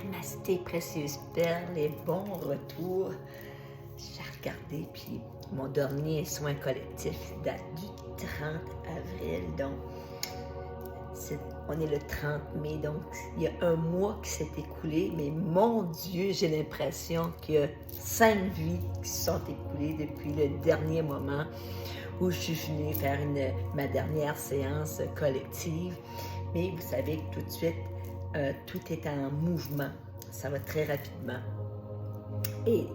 Namasté, précieuse perle et bon retour. J'ai regardé, puis mon dernier soin collectif date du 30 avril, donc on est le 30 mai, donc il y a un mois qui s'est écoulé, mais mon Dieu, j'ai l'impression qu'il y a 5 vies qui se sont écoulées depuis le dernier moment où je suis venue faire ma dernière séance collective. Mais vous savez que tout de suite, tout est en mouvement. Ça va très rapidement. Et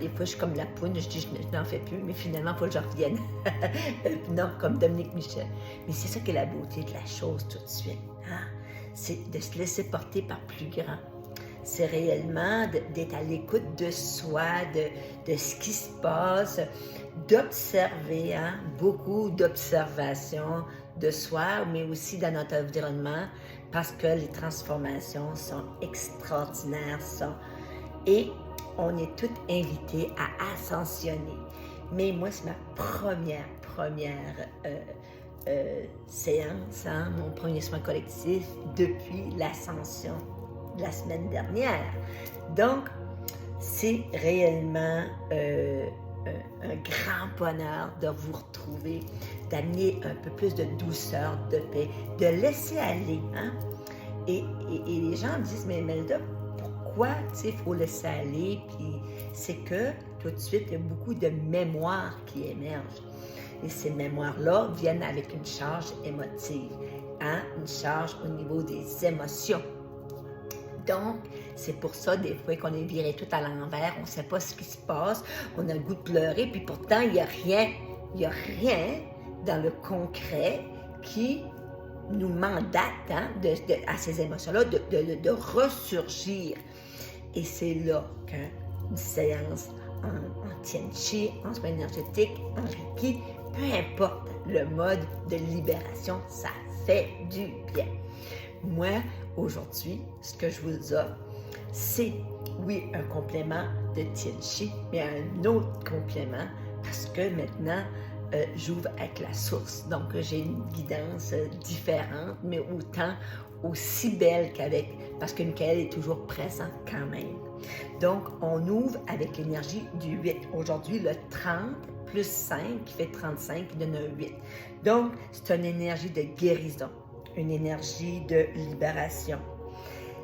des fois, je suis comme la poune, je dis je n'en fais plus, mais finalement, il faut que je revienne. Non, comme Dominique Michel. Mais c'est ça qui est la beauté de la chose tout de suite. C'est de se laisser porter par plus grand. C'est réellement d'être à l'écoute de soi, de ce qui se passe, d'observer, beaucoup d'observation de soi, mais aussi dans notre environnement, parce que les transformations sont extraordinaires. Et on est toutes invités à ascensionner. Mais moi, c'est ma première séance, mon premier soin collectif depuis l'ascension de la semaine dernière. Donc, c'est réellement un grand bonheur de vous retrouver, d'amener un peu plus de douceur, de paix, de laisser aller. Et les gens me disent, mais Imelda, pourquoi il faut laisser aller? Puis c'est que tout de suite, il y a beaucoup de mémoires qui émergent. Et ces mémoires-là viennent avec une charge émotive, une charge au niveau des émotions. Donc, c'est pour ça, des fois, qu'on est viré tout à l'envers, on ne sait pas ce qui se passe, on a le goût de pleurer, puis pourtant, il n'y a rien dans le concret qui nous mandate à ces émotions-là de ressurgir. Et c'est là qu'une séance en Tien Chi, en soins énergétiques, en Reiki, peu importe le mode de libération, ça fait du bien. Moi, aujourd'hui, ce que je vous offre, c'est, oui, un complément de Tien Chi, mais un autre complément, parce que maintenant, j'ouvre avec la source. Donc, j'ai une guidance différente, mais aussi belle parce que Michael est toujours présent quand même. Donc, on ouvre avec l'énergie du 8. Aujourd'hui, le 30 plus 5 qui fait 35, qui donne un 8. Donc, c'est une énergie de guérison, une énergie de libération.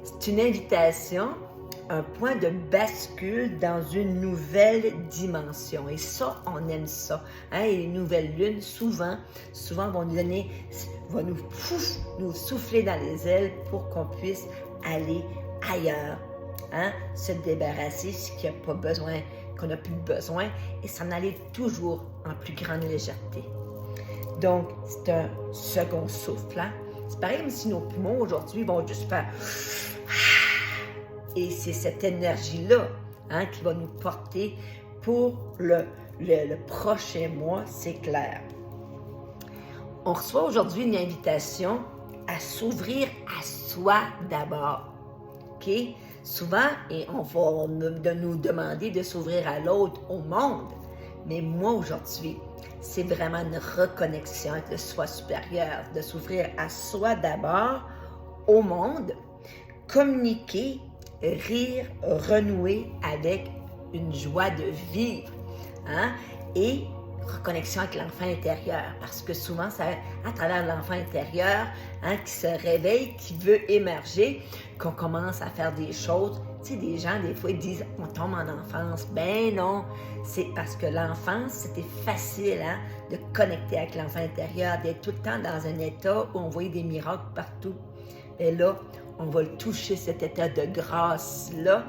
C'est une invitation, un point de bascule dans une nouvelle dimension. Et ça, on aime ça. Et les nouvelles lunes, souvent vont nous donner, vont nous souffler dans les ailes pour qu'on puisse aller ailleurs. Se débarrasser ce qu'il n'y a pas besoin, qu'on n'a plus besoin, et s'en aller toujours en plus grande légèreté. Donc, c'est un second souffle. C'est pareil comme si nos poumons aujourd'hui vont juste faire... Et c'est cette énergie-là qui va nous porter pour le prochain mois, c'est clair. On reçoit aujourd'hui une invitation à s'ouvrir à soi d'abord. OK? Souvent, et on va nous demander de s'ouvrir à l'autre, au monde. Mais moi, aujourd'hui, c'est vraiment une reconnexion avec le soi supérieur, de s'ouvrir à soi d'abord, au monde, communiquer, rire, renouer avec une joie de vivre, et reconnexion avec l'enfant intérieur, parce que souvent, c'est à travers l'enfant intérieur qui se réveille, qui veut émerger, qu'on commence à faire des choses. Tu sais, des gens, des fois, ils disent « on tombe en enfance ». Ben non, c'est parce que l'enfance, c'était facile de connecter avec l'enfant intérieur, d'être tout le temps dans un état où on voyait des miracles partout. Et là, on va le toucher, cet état de grâce-là,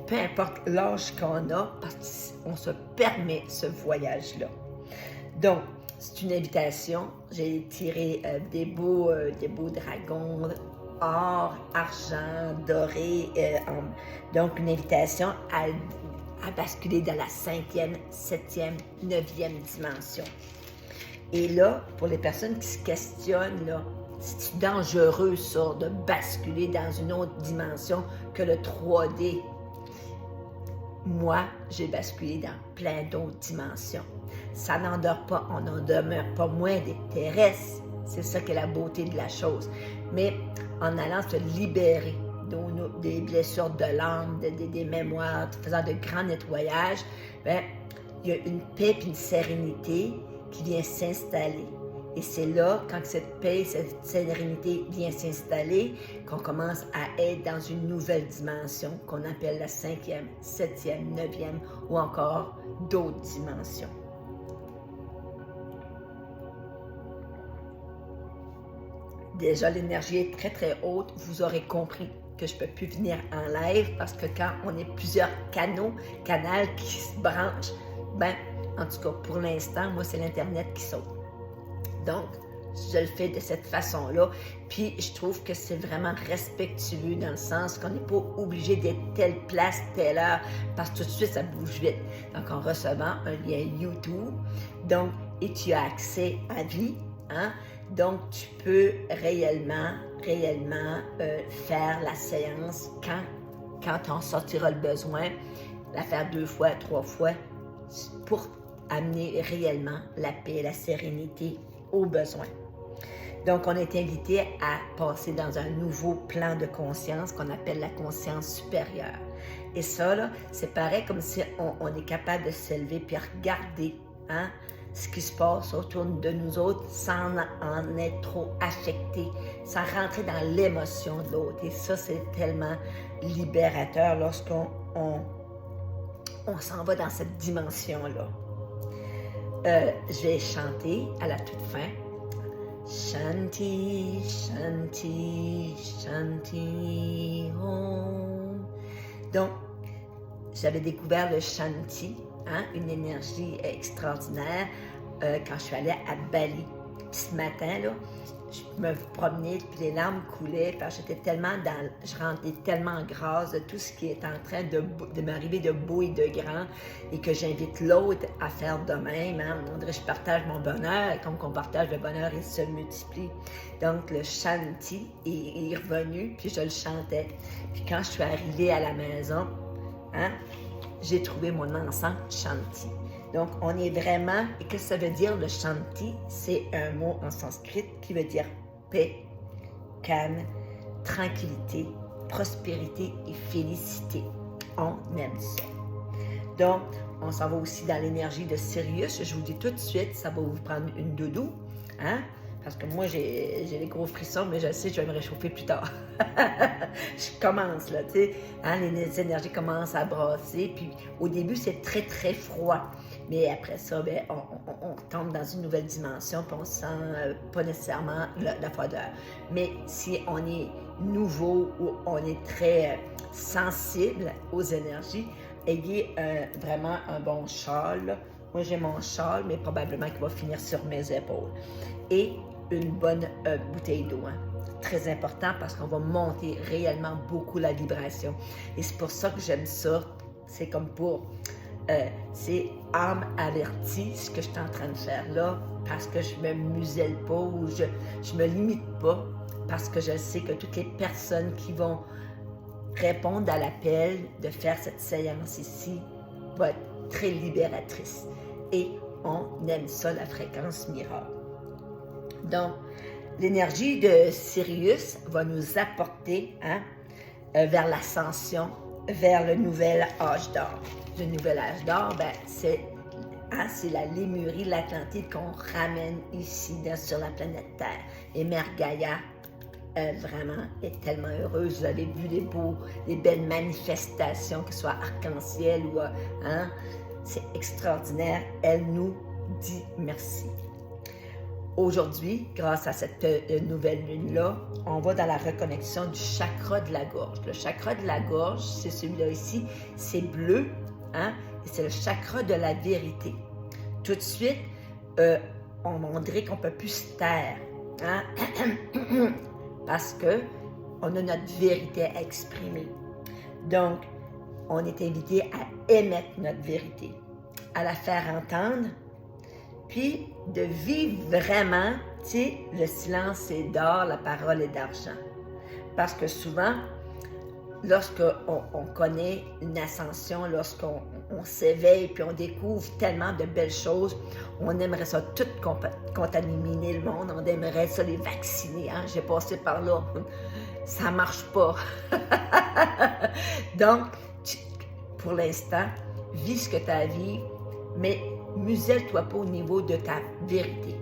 peu importe l'âge qu'on a, parce qu'on se permet ce voyage-là. Donc, c'est une invitation. J'ai tiré des beaux dragons, or, argent, doré. Donc, une invitation à basculer dans la 5e, 7e, 9e dimension. Et là, pour les personnes qui se questionnent, là, c'est dangereux, ça, de basculer dans une autre dimension que le 3D. Moi, j'ai basculé dans plein d'autres dimensions. Ça n'endort pas, on n'en demeure pas moins des terrestres. C'est ça qui est la beauté de la chose. Mais en allant se libérer des blessures de l'âme, des mémoires, faisant de grands nettoyages, bien, il y a une paix et une sérénité qui vient s'installer. Et c'est là, quand cette paix, cette sérénité vient s'installer, qu'on commence à être dans une nouvelle dimension qu'on appelle la 5e, 7e, 9e ou encore d'autres dimensions. Déjà, l'énergie est très, très haute. Vous aurez compris que je ne peux plus venir en live parce que quand on est plusieurs canaux qui se branchent, ben, en tout cas, pour l'instant, moi, c'est l'Internet qui saute. Donc, je le fais de cette façon-là. Puis, je trouve que c'est vraiment respectueux dans le sens qu'on n'est pas obligé d'être telle place, telle heure, parce que tout de suite, ça bouge vite. Donc, en recevant un lien YouTube, donc, et tu as accès à vie, hein? Donc, tu peux réellement faire la séance quand tu en sortiras le besoin, la faire 2 fois, 3 fois, pour amener réellement la paix, la sérénité aux besoins. Donc, on est invité à passer dans un nouveau plan de conscience qu'on appelle la conscience supérieure. Et ça, là, c'est pareil comme si on est capable de s'élever puis regarder, hein, ce qui se passe autour de nous autres sans en être trop affecté, sans rentrer dans l'émotion de l'autre. Et ça, c'est tellement libérateur lorsqu'on s'en va dans cette dimension-là. Je vais chanter à la toute fin. Shanti, Shanti, Shanti, Om. Donc, j'avais découvert le Shanti, hein, une énergie extraordinaire, quand je suis allée à Bali. Puis ce matin, là, je me promenais, puis les larmes coulaient, parce que je rentrais tellement en grâce de tout ce qui est en train de m'arriver de beau et de grand, et que j'invite l'autre à faire de même. Hein. On dirait que je partage mon bonheur, et comme on partage le bonheur, il se multiplie. Donc, le Shanti est revenu, puis je le chantais. Puis quand je suis arrivée à la maison, hein, j'ai trouvé mon encens Shanti. Donc, on est vraiment... Et qu'est-ce que ça veut dire, le Shanti? C'est un mot en sanskrit qui veut dire paix, calme, tranquillité, prospérité et félicité. On aime ça. Donc, on s'en va aussi dans l'énergie de Sirius. Je vous dis tout de suite, ça va vous prendre une doudou, hein? Parce que moi, j'ai les gros frissons, mais je sais que je vais me réchauffer plus tard. Je commence, là, tu sais. Hein, les énergies commencent à brasser. Puis au début, c'est très, très froid. Mais après ça, bien, on tombe dans une nouvelle dimension, puis on sent pas nécessairement la froideur. Mais si on est nouveau ou on est très sensible aux énergies, ayez vraiment un bon châle, là. Moi, j'ai mon châle, mais probablement qu'il va finir sur mes épaules. Et une bonne bouteille d'eau. Hein. Très important parce qu'on va monter réellement beaucoup la vibration. Et c'est pour ça que j'aime ça. C'est comme pour... c'est âme avertie, ce que je suis en train de faire là, parce que je me muselle pas ou je me limite pas, parce que je sais que toutes les personnes qui vont répondre à l'appel de faire cette séance ici vont être très libératrices. Et on aime ça, la fréquence miracle. Donc, l'énergie de Sirius va nous apporter, hein, vers l'ascension, vers le nouvel âge d'or. Le nouvel âge d'or, ben, c'est la Lémurie, l'Atlantide qu'on ramène ici sur la planète Terre. Et Mère Gaïa, vraiment, est tellement heureuse. Vous avez vu les belles manifestations, que ce soit arc-en-ciel ou... hein, c'est extraordinaire. Elle nous dit merci. Aujourd'hui, grâce à cette nouvelle lune-là, on va dans la reconnexion du chakra de la gorge. Le chakra de la gorge, c'est celui-là ici, c'est bleu, hein, et c'est le chakra de la vérité. Tout de suite, on dirait qu'on ne peut plus se taire, hein, parce qu'on a notre vérité à exprimer. Donc, on est invité à émettre notre vérité, à la faire entendre, puis de vivre vraiment, tu sais, le silence est d'or, la parole est d'argent. Parce que souvent, lorsqu'on connaît une ascension, lorsqu'on s'éveille, puis on découvre tellement de belles choses, on aimerait ça tout contaminer le monde, on aimerait ça les vacciner, hein? J'ai passé par là. ça marche pas. Donc, pour l'instant, vis ce que tu as à vivre, mais muselle-toi pas au niveau de ta vérité.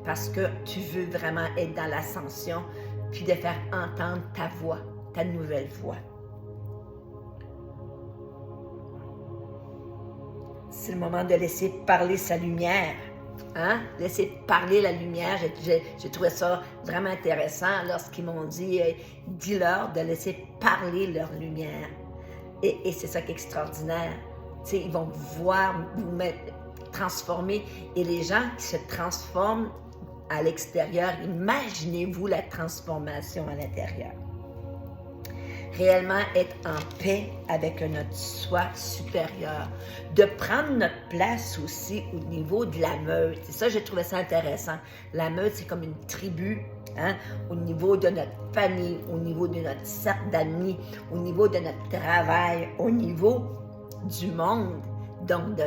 Parce que tu veux vraiment être dans l'ascension, puis de faire entendre ta voix, ta nouvelle voix. C'est le moment de laisser parler sa lumière. Hein? Laisser parler la lumière. J'ai trouvé ça vraiment intéressant lorsqu'ils m'ont dit dis-leur de laisser parler leur lumière. Et c'est ça qui est extraordinaire. T'sais, ils vont voir vous transformer. Et les gens qui se transforment à l'extérieur, imaginez-vous la transformation à l'intérieur. Réellement être en paix avec notre soi supérieur, de prendre notre place aussi au niveau de la meute. C'est ça, j'ai trouvé ça intéressant. La meute, c'est comme une tribu, hein, au niveau de notre famille, au niveau de notre cercle d'amis, au niveau de notre travail, au niveau du monde. Donc, de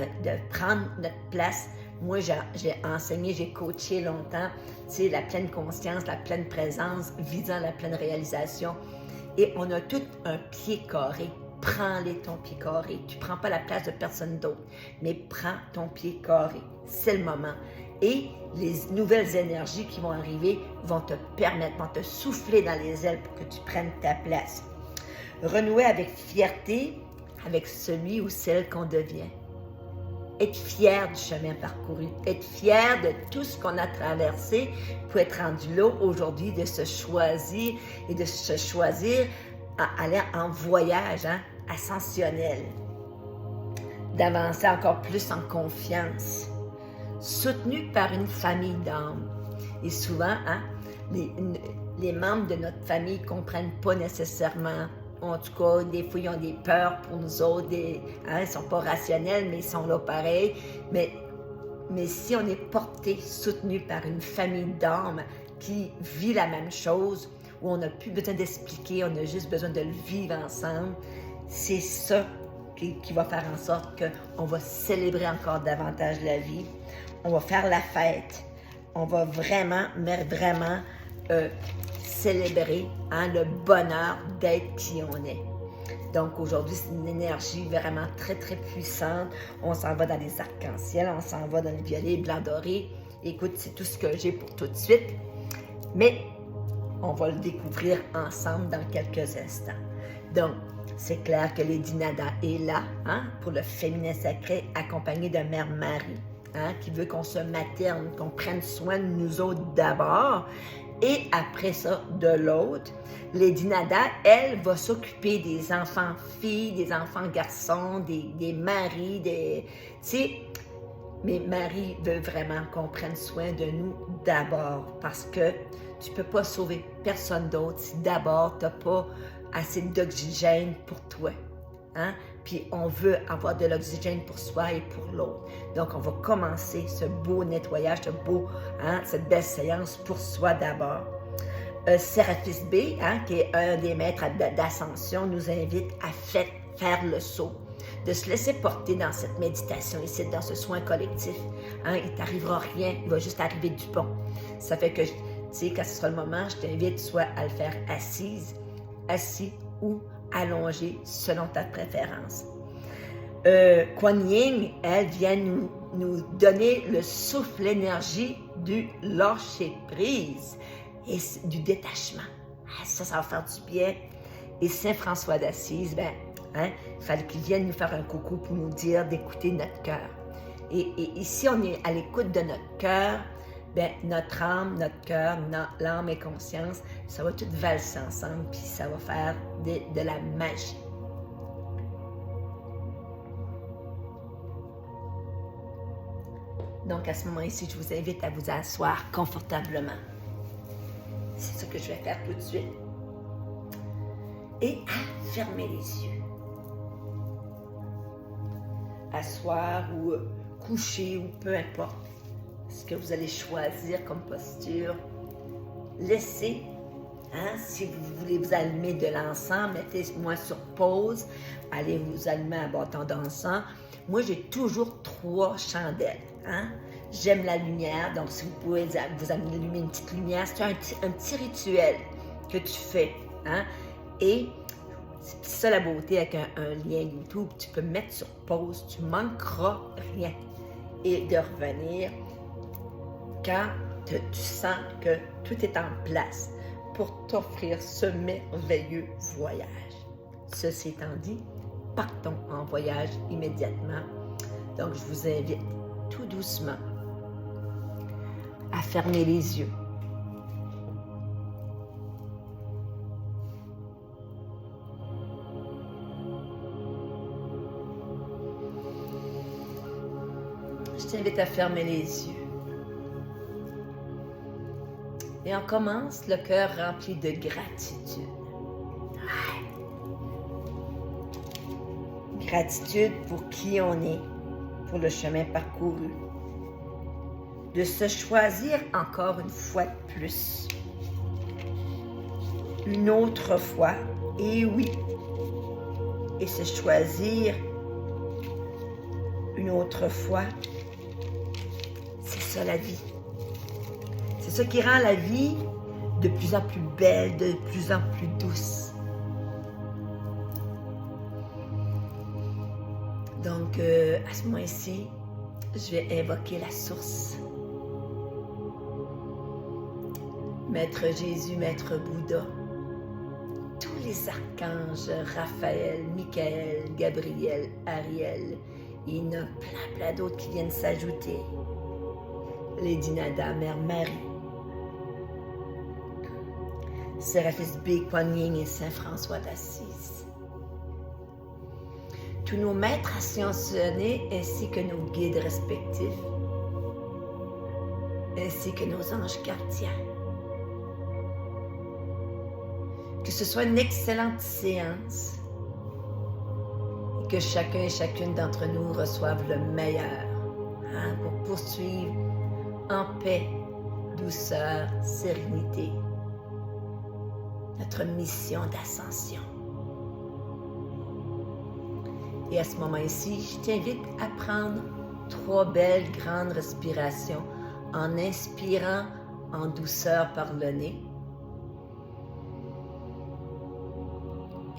prendre notre place. Moi, j'ai enseigné, j'ai coaché longtemps, tu sais, la pleine conscience, la pleine présence, visant la pleine réalisation. Et on a tout un pied carré. Prends-les ton pied carré. Tu ne prends pas la place de personne d'autre, mais prends ton pied carré. C'est le moment. Et les nouvelles énergies qui vont arriver vont te permettre, vont te souffler dans les ailes pour que tu prennes ta place. Renouer avec fierté avec celui ou celle qu'on devient. Être fier du chemin parcouru, être fier de tout ce qu'on a traversé pour être rendu là aujourd'hui, de se choisir et de se choisir à aller en voyage ascensionnel, d'avancer encore plus en confiance, soutenu par une famille d'âmes. Et souvent, les membres de notre famille ne comprennent pas nécessairement. En tout cas, des fois, ils ont des peurs pour nous autres. Ils ne sont pas rationnels, mais ils sont là pareil. Mais si on est porté, soutenu par une famille d'âmes qui vit la même chose, où on n'a plus besoin d'expliquer, on a juste besoin de le vivre ensemble, c'est ça qui va faire en sorte qu'on va célébrer encore davantage la vie. On va faire la fête. On va vraiment, mais vraiment célébrer le bonheur d'être qui on est. Donc aujourd'hui, c'est une énergie vraiment très, très puissante. On s'en va dans les arcs-en-ciel, on s'en va dans le violet, blanc doré. Écoute, c'est tout ce que j'ai pour tout de suite. Mais on va le découvrir ensemble dans quelques instants. Donc, c'est clair que Lady Nada est là pour le féminin sacré, accompagné de Mère Marie, qui veut qu'on se materne, qu'on prenne soin de nous autres d'abord. Et après ça, de l'autre, Lady Nada, elle, va s'occuper des enfants filles, des enfants garçons, des maris, tu sais. Mais Marie veut vraiment qu'on prenne soin de nous d'abord, parce que tu ne peux pas sauver personne d'autre si d'abord tu n'as pas assez d'oxygène pour toi. Puis on veut avoir de l'oxygène pour soi et pour l'autre. Donc on va commencer ce beau nettoyage, cette belle séance pour soi d'abord. Séraphis B, qui est un des maîtres d'ascension, nous invite à faire le saut, de se laisser porter dans cette méditation ici, dans ce soin collectif. Il ne t'arrivera rien, il va juste arriver du bon. Ça fait que, tu sais, quand ce sera le moment, je t'invite soit à le faire assis ou allongé selon ta préférence. Kuan Yin, elle vient nous donner le souffle, l'énergie du lâcher-prise et du détachement. Ça va faire du bien. Et Saint François d'Assise, il fallait qu'il vienne nous faire un coucou pour nous dire d'écouter notre cœur. Et ici, on est à l'écoute de notre cœur, notre âme, notre cœur, l'âme et conscience, ça va tout valser ensemble, puis ça va faire de la magie. Donc, à ce moment-ci, je vous invite à vous asseoir confortablement. C'est ce que je vais faire tout de suite. Et à fermer les yeux. Asseoir ou coucher ou peu importe ce que vous allez choisir comme posture. Laissez, si vous voulez vous allumer de l'encens, mettez-moi sur pause. Allez vous allumer un bâton d'encens. Moi, j'ai toujours 3 chandelles. J'aime la lumière, donc si vous pouvez vous allumer une petite lumière, c'est un petit rituel que tu fais Hein? Et c'est ça la beauté avec un lien YouTube. Tu peux mettre sur pause, tu ne manqueras rien. Et de revenir quand tu sens que tout est en place pour t'offrir ce merveilleux voyage. Ceci étant dit, partons en voyage immédiatement. Donc, je vous invite tout doucement à fermer les yeux. Je t'invite à fermer les yeux. Et on commence le cœur rempli de gratitude. Ouais. Gratitude pour qui on est, pour le chemin parcouru. De se choisir encore une fois de plus. Une autre fois, et oui. Et se choisir une autre fois. C'est ça la vie. C'est ça qui rend la vie de plus en plus belle, de plus en plus douce. Donc, à ce moment-ci, je vais invoquer la source. Maître Jésus, Maître Bouddha, tous les archanges, Raphaël, Michael, Gabriel, Ariel, il y en a plein d'autres qui viennent s'ajouter. Lady Nada, Mère Marie, Séraphis B, Kuan Yin et Saint François d'Assise. Tous nos maîtres ascensionnés ainsi que nos guides respectifs, ainsi que nos anges gardiens. Que ce soit une excellente séance et que chacun et chacune d'entre nous reçoive le meilleur pour poursuivre en paix, douceur, sérénité notre mission d'ascension. Et à ce moment-ci, je t'invite à prendre 3 belles grandes respirations en inspirant en douceur par le nez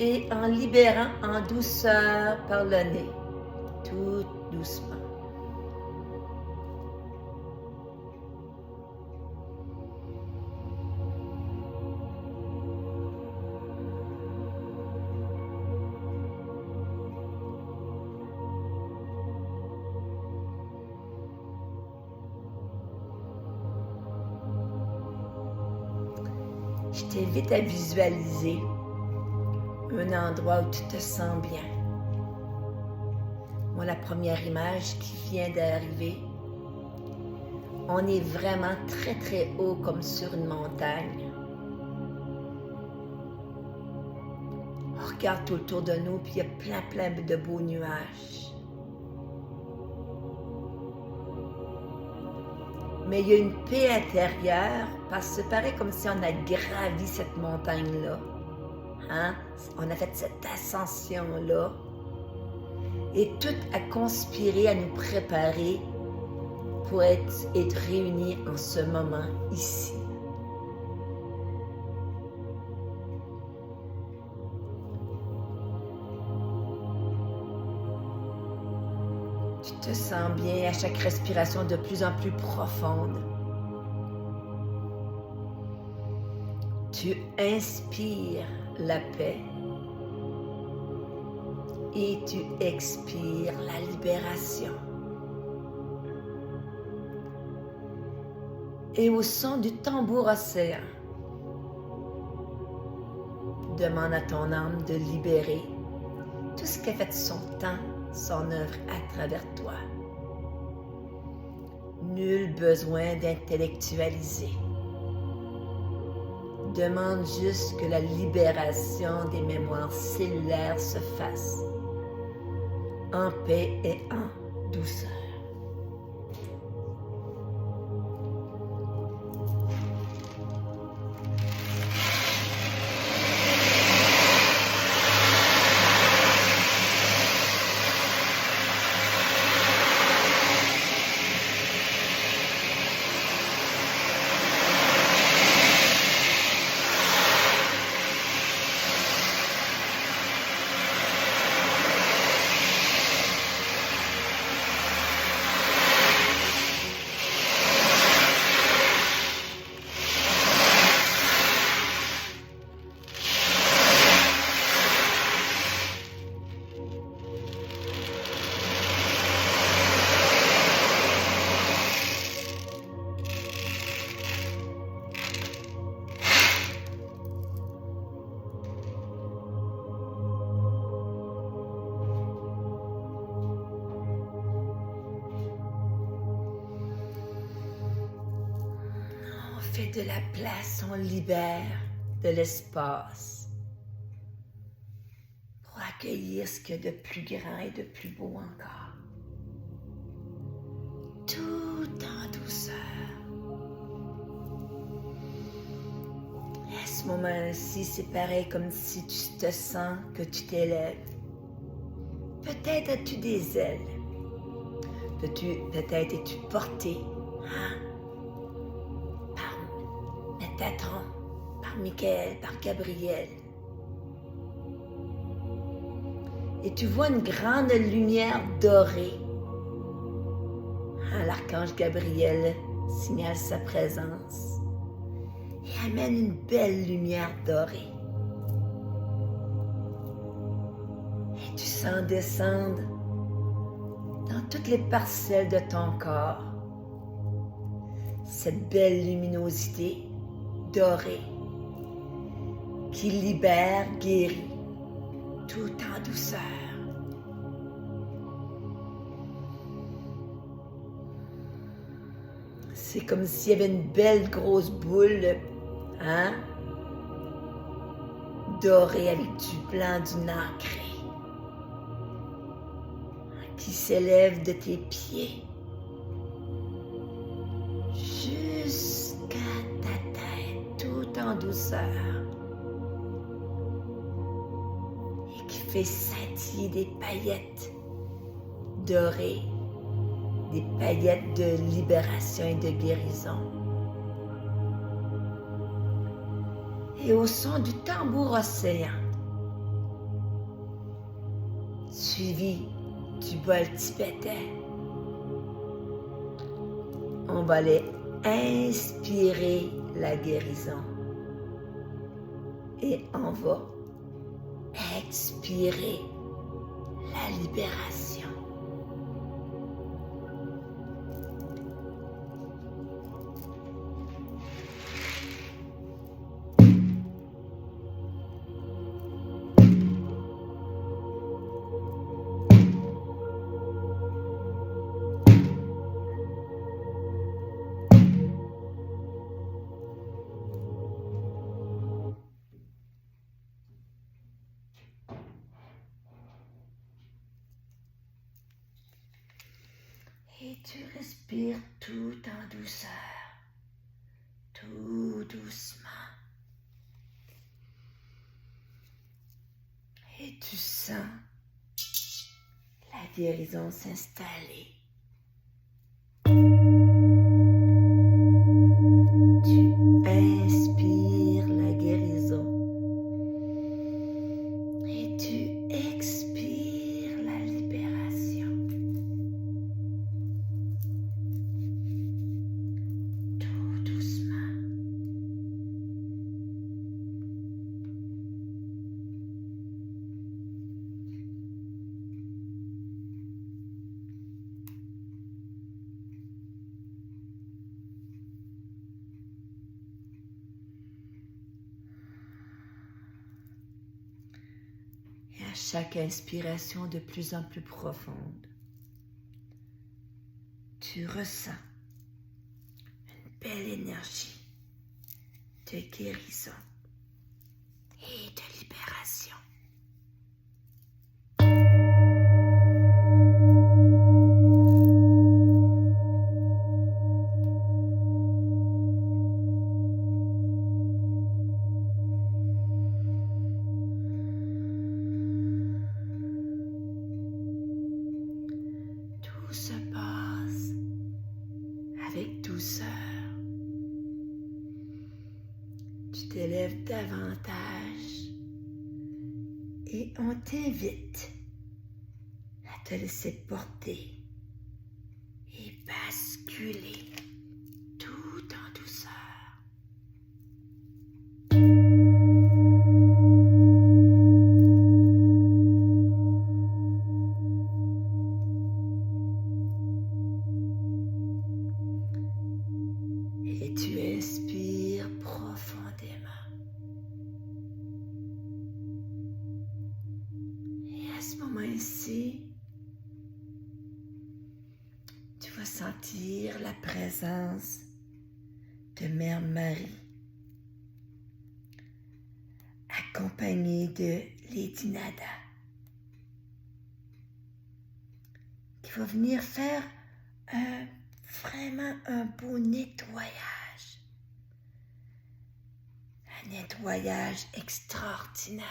et en libérant en douceur par le nez, tout doucement. Je t'invite à visualiser un endroit où tu te sens bien. Moi, la première image qui vient d'arriver, on est vraiment très très haut comme sur une montagne. On regarde tout autour de nous, puis il y a plein de beaux nuages. Mais il y a une paix intérieure, parce que c'est pareil comme si on a gravi cette montagne-là. Hein? On a fait cette ascension-là. Et tout a conspiré à nous préparer pour être réunis en ce moment ici. Tu te sens bien à chaque respiration de plus en plus profonde. Tu inspires la paix et tu expires la libération. Et au son du tambour océan, demande à ton âme de libérer tout ce qui a fait son temps, son œuvre à travers toi. Nul besoin d'intellectualiser. Demande juste que la libération des mémoires cellulaires se fasse en paix et en douceur. fait de la place, on libère de l'espace pour accueillir ce qu'il y a de plus grand et de plus beau encore. Tout en douceur. Et à ce moment-ci, c'est pareil comme si tu te sens que tu t'élèves. Peut-être as-tu des ailes. Peut-être es-tu porté par Métatron, par Michael, par Gabriel. Et tu vois une grande lumière dorée. L'archange Gabriel signale sa présence et amène une belle lumière dorée. Et tu sens descendre dans toutes les parcelles de ton corps cette belle luminosité dorée qui libère, guérit, tout en douceur. C'est comme s'il y avait une belle grosse boule, dorée avec du blanc, du nacré, qui s'élève de tes pieds jusqu'à ta tête, tout en douceur, et qui fait scintiller des paillettes dorées, des paillettes de libération et de guérison. Et au son du tambour océan, suivi du bol tibétain, on va aller inspirer la guérison et on va expirer la libération. Et tu respires tout en douceur, tout doucement. Et tu sens la guérison s'installer. Tu inspires la guérison et tu expires la libération. Tout doucement. Et à chaque inspiration de plus en plus profonde, tu ressens une belle énergie de guérison et de libération. Tout se passe avec douceur. Tu t'élèves davantage et on t'invite à te laisser porter et basculer tout en douceur. Et tu inspires profondément. Et à ce moment-ci, tu vas sentir la présence de Mère Marie, accompagnée de Lady Nada, qui va venir faire vraiment un beau nettoyage. Un nettoyage extraordinaire.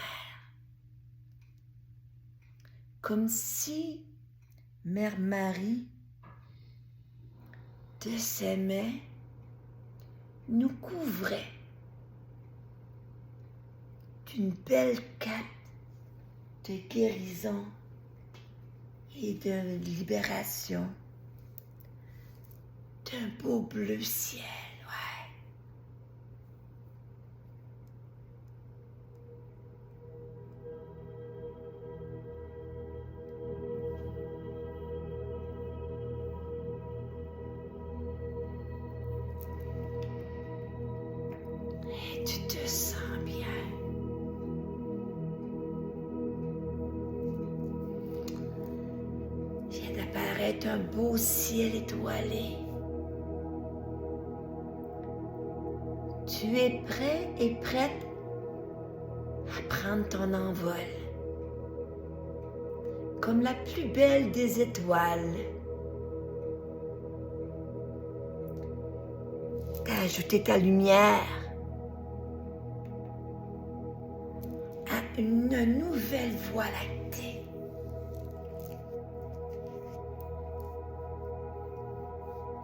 Comme si Mère Marie, de ses mains, nous couvrait d'une belle cape de guérison et de libération, d'un beau bleu ciel, ouais. Et tu te sens bien. Vient d'apparaître un beau ciel étoilé. Tu es prêt et prête à prendre ton envol. Comme la plus belle des étoiles. T'as ajouté ta lumière à une nouvelle voie lactée.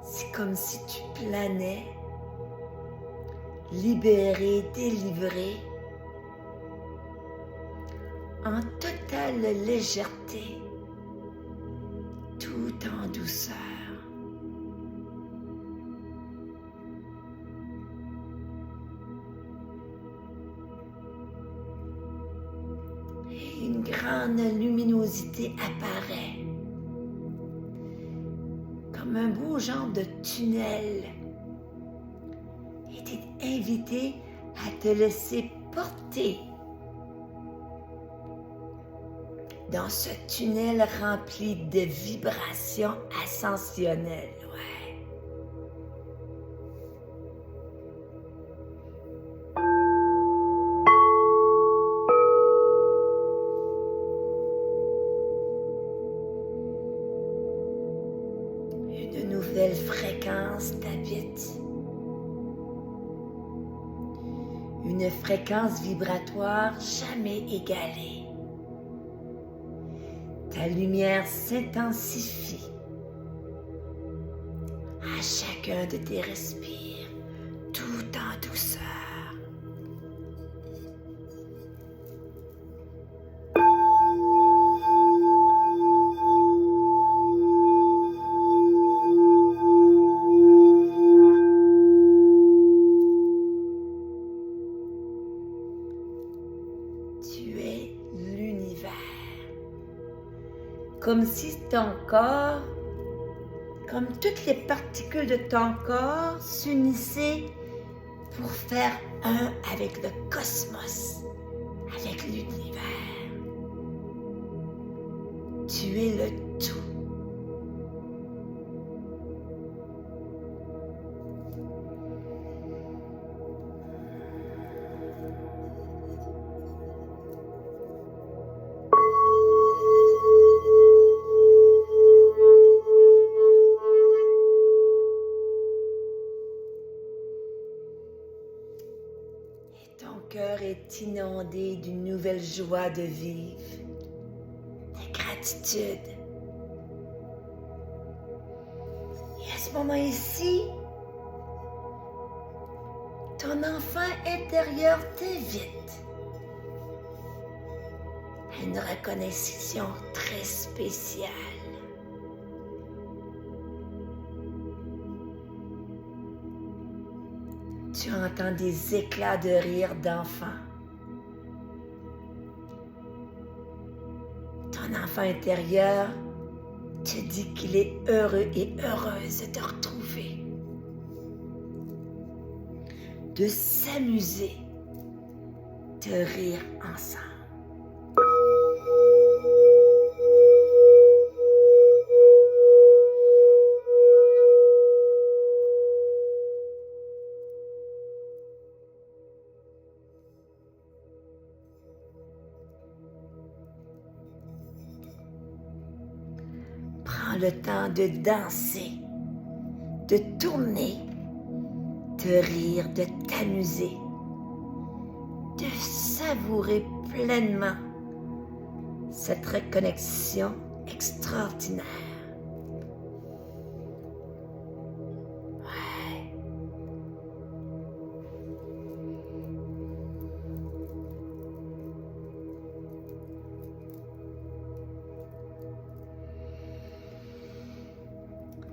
C'est comme si tu planais, libéré, délivré, en totale légèreté, tout en douceur. Et une grande luminosité apparaît, comme un beau genre de tunnel. Et tu es invité à te laisser porter dans ce tunnel rempli de vibrations ascensionnelles. Ouais. Une nouvelle fréquence t'habite. Une fréquence vibratoire jamais égalée. Ta lumière s'intensifie à chacun de tes respires, tout en douceur. Tu es l'univers. Comme si ton corps, comme toutes les particules de ton corps, s'unissaient pour faire un avec le cosmos, avec l'univers. Tu es le tout. Ton cœur est inondé d'une nouvelle joie de vivre, de gratitude. Et à ce moment ici, ton enfant intérieur t'invite à une reconnexion très spéciale. Tu entends des éclats de rire d'enfant. Ton enfant intérieur te dit qu'il est heureux et heureuse de te retrouver, de s'amuser, de rire ensemble. Prends le temps de danser, de tourner, de rire, de t'amuser, de savourer pleinement cette reconnexion extraordinaire. Ouais.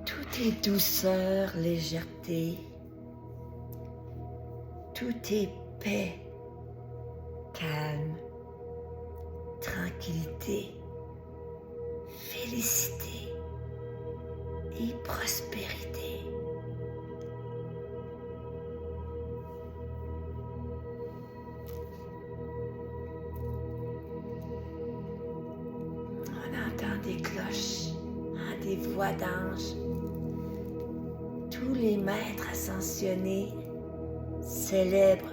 Tout est douceur, légèreté. Tout est paix, calme, tranquillité, félicité et prospérité. On entend des cloches, des voix d'anges. Tous les maîtres ascensionnés célèbrent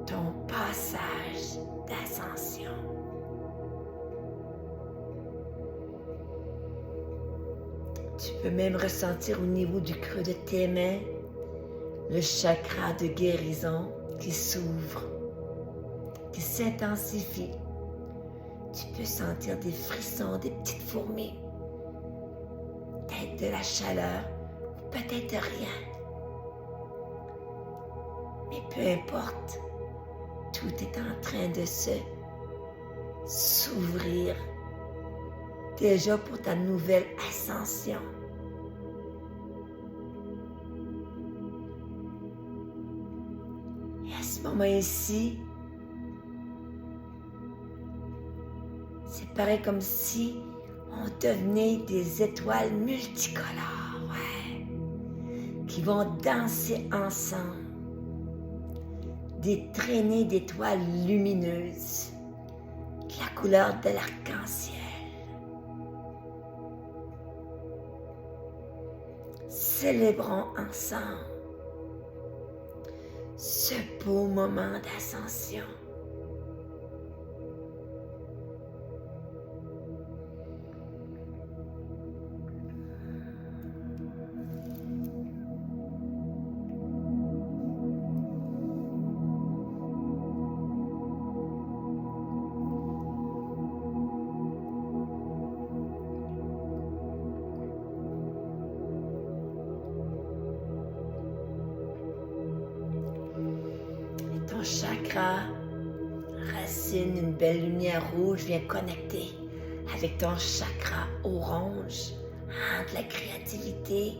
ton passage d'ascension. Tu peux même ressentir au niveau du creux de tes mains le chakra de guérison qui s'ouvre, qui s'intensifie. Tu peux sentir des frissons, des petites fourmis, peut-être de la chaleur, ou peut-être rien. Mais peu importe, tout est en train de s'ouvrir déjà pour ta nouvelle ascension. Et à ce moment-ci, c'est pareil comme si on devenait des étoiles multicolores, ouais, qui vont danser ensemble. Des traînées d'étoiles lumineuses, la couleur de l'arc-en-ciel. Célébrons ensemble ce beau moment d'ascension. Ton chakra racine, une belle lumière rouge vient connecter avec ton chakra orange, de la créativité,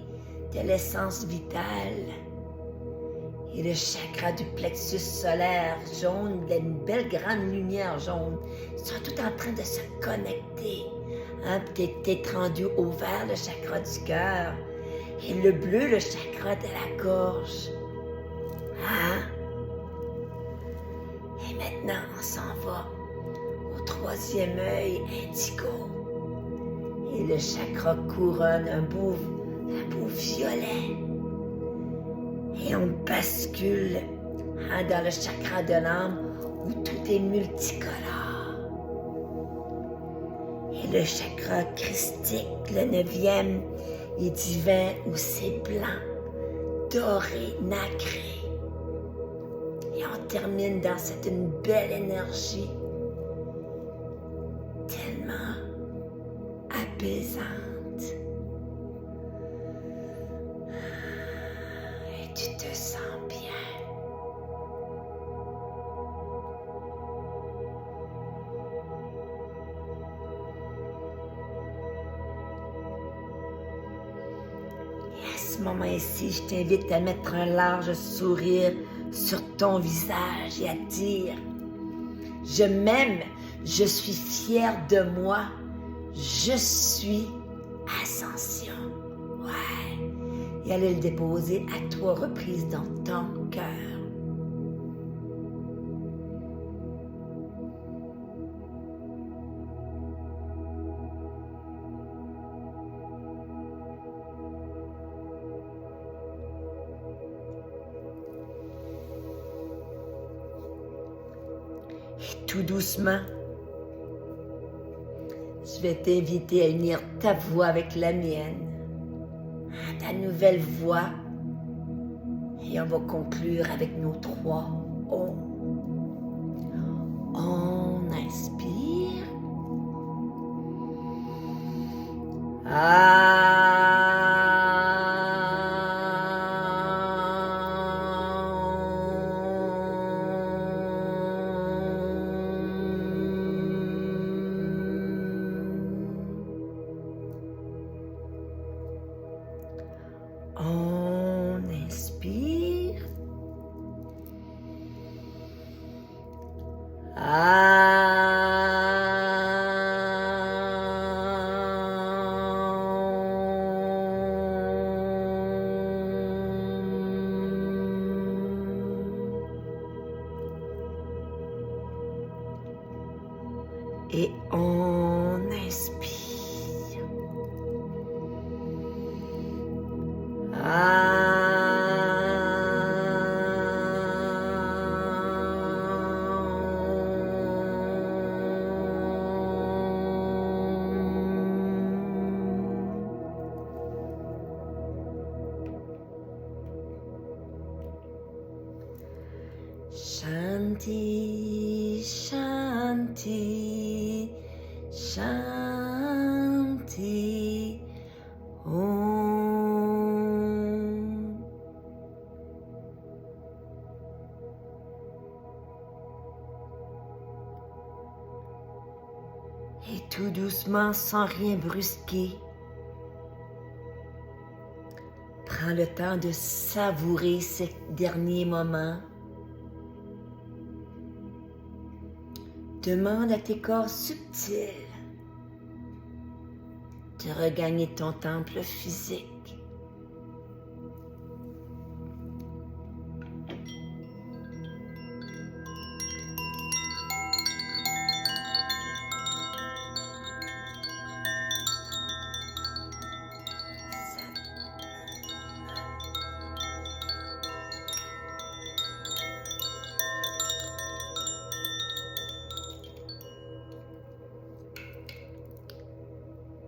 de l'essence vitale. Et le chakra du plexus solaire jaune, une belle grande lumière jaune, ils sont tout en train de se connecter. T'es rendu au vert, le chakra du cœur, et le bleu, le chakra de la gorge. Et maintenant, on s'en va au troisième œil indigo. Et le chakra couronne un beau violet. Et on bascule dans le chakra de l'âme où tout est multicolore. Et le chakra christique, le 9e, est divin où c'est blanc, doré, nacré. Et on termine dans une belle énergie tellement apaisante. Et tu te sens bien. Et à ce moment-ci, je t'invite à mettre un large sourire sur ton visage et à dire « Je m'aime, je suis fière de moi, je suis ascension. » Ouais. Et allez le déposer à 3 reprises dans ton cœur. Et tout doucement, je vais t'inviter à unir ta voix avec la mienne, ta nouvelle voix, et on va conclure avec nos 3 Om. On inspire. On inspire. Et on inspire. Shanti, Shanti, Shanti, Om. Et tout doucement, sans rien brusquer, prends le temps de savourer ces derniers moments. Demande à tes corps subtils de regagner ton temple physique.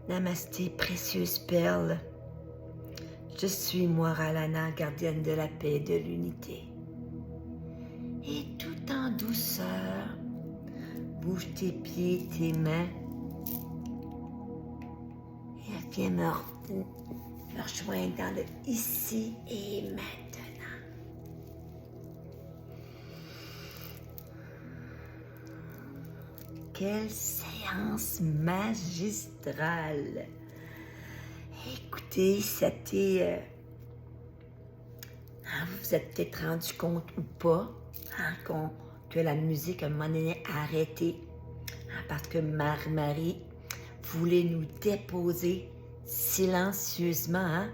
Namasté, précieuse perle. Je suis Moiralana, gardienne de la paix et de l'unité. Et tout en douceur, bouge tes pieds, tes mains. Et viens me rejoindre dans le ici et maintenant. Quelle séance magistrale! Écoutez, c'était... vous vous êtes peut-être rendu compte ou pas que la musique, à un moment donné, a arrêté. Parce que Marie voulait nous déposer silencieusement.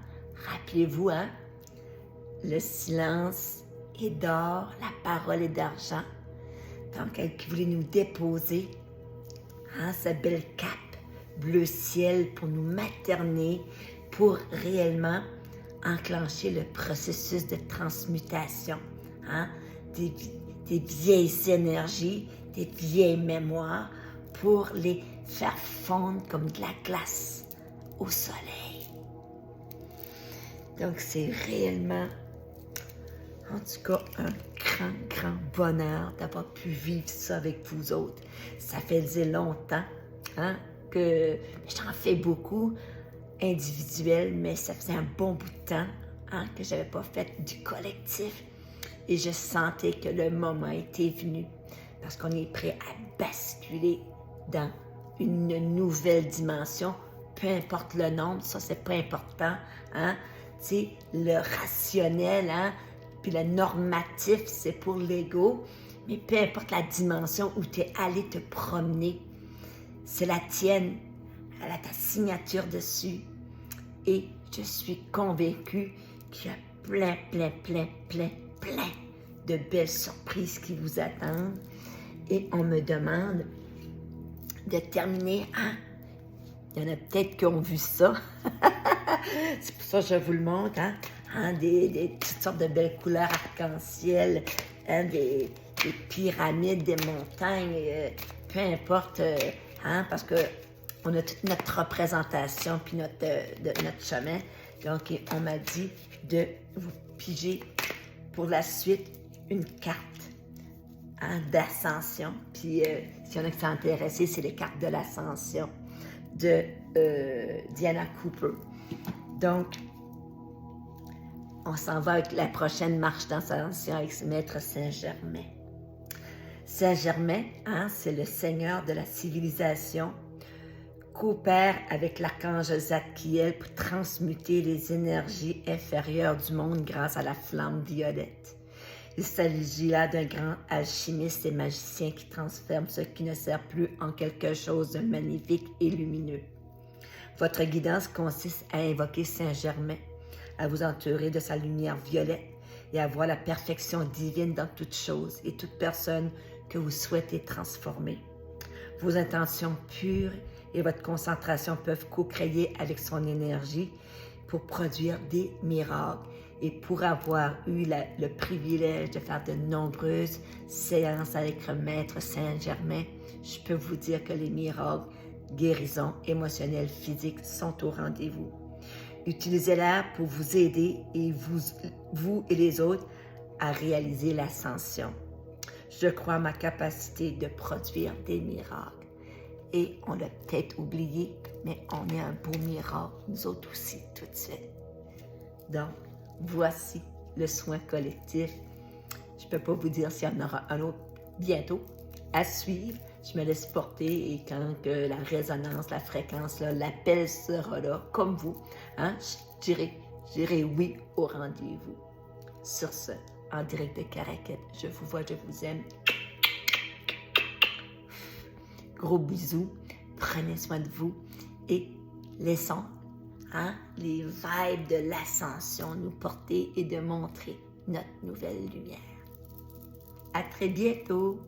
Rappelez-vous, le silence est d'or, la parole est d'argent. Donc, elle voulait nous déposer sa belle cape bleu ciel pour nous materner, pour réellement enclencher le processus de transmutation des vieilles énergies, des vieilles mémoires, pour les faire fondre comme de la glace au soleil. Donc, c'est réellement, en tout cas, un grand bonheur d'avoir pu vivre ça avec vous autres. Ça faisait longtemps que j'en fais beaucoup individuel, mais ça faisait un bon bout de temps que je n'avais pas fait du collectif. Et je sentais que le moment était venu parce qu'on est prêt à basculer dans une nouvelle dimension, peu importe le nombre, ça c'est pas important. Tu sais, le rationnel, puis le normatif, c'est pour l'ego, mais peu importe la dimension où tu es allé te promener, c'est la tienne, elle a ta signature dessus. Et je suis convaincue qu'il y a plein de belles surprises qui vous attendent. Et on me demande de terminer. Il y en a peut-être qui ont vu ça. C'est pour ça que je vous le montre. Toutes sortes de belles couleurs arc-en-ciel, des pyramides, des montagnes, peu importe. Parce que on a toute notre représentation puis notre chemin. Donc, on m'a dit de vous piger pour la suite une carte d'ascension. Puis, s'il y en a qui sont intéressés, c'est les cartes de l'ascension de Diana Cooper. Donc, on s'en va avec la prochaine marche d'ascension avec Maître Saint-Germain. Saint-Germain, c'est le seigneur de la civilisation, coopère avec l'archange Zadkiel pour transmuter les énergies inférieures du monde grâce à la flamme violette. Il s'agit là d'un grand alchimiste et magicien qui transforme ce qui ne sert plus en quelque chose de magnifique et lumineux. Votre guidance consiste à invoquer Saint-Germain, à vous entourer de sa lumière violette et à voir la perfection divine dans toute chose et toute personne que vous souhaitez transformer. Vos intentions pures et votre concentration peuvent co-créer avec son énergie pour produire des miracles. Et pour avoir eu le privilège de faire de nombreuses séances avec le Maître Saint-Germain, je peux vous dire que les miracles, guérisons émotionnelles, physiques sont au rendez-vous. Utilisez-la pour vous aider et vous et les autres à réaliser l'ascension. Je crois à ma capacité de produire des miracles. Et on l'a peut-être oublié, mais on est un beau miracle, nous autres aussi, tout de suite. Donc, voici le soin collectif. Je ne peux pas vous dire s'il y en aura un autre bientôt à suivre. Je me laisse porter et quand que la résonance, la fréquence, l'appel sera là, comme vous, je dirai oui au rendez-vous. Sur ce, en direct de Caraquette, je vous vois, je vous aime. Gros bisous, prenez soin de vous et laissons les vibes de l'ascension nous porter et de montrer notre nouvelle lumière. À très bientôt!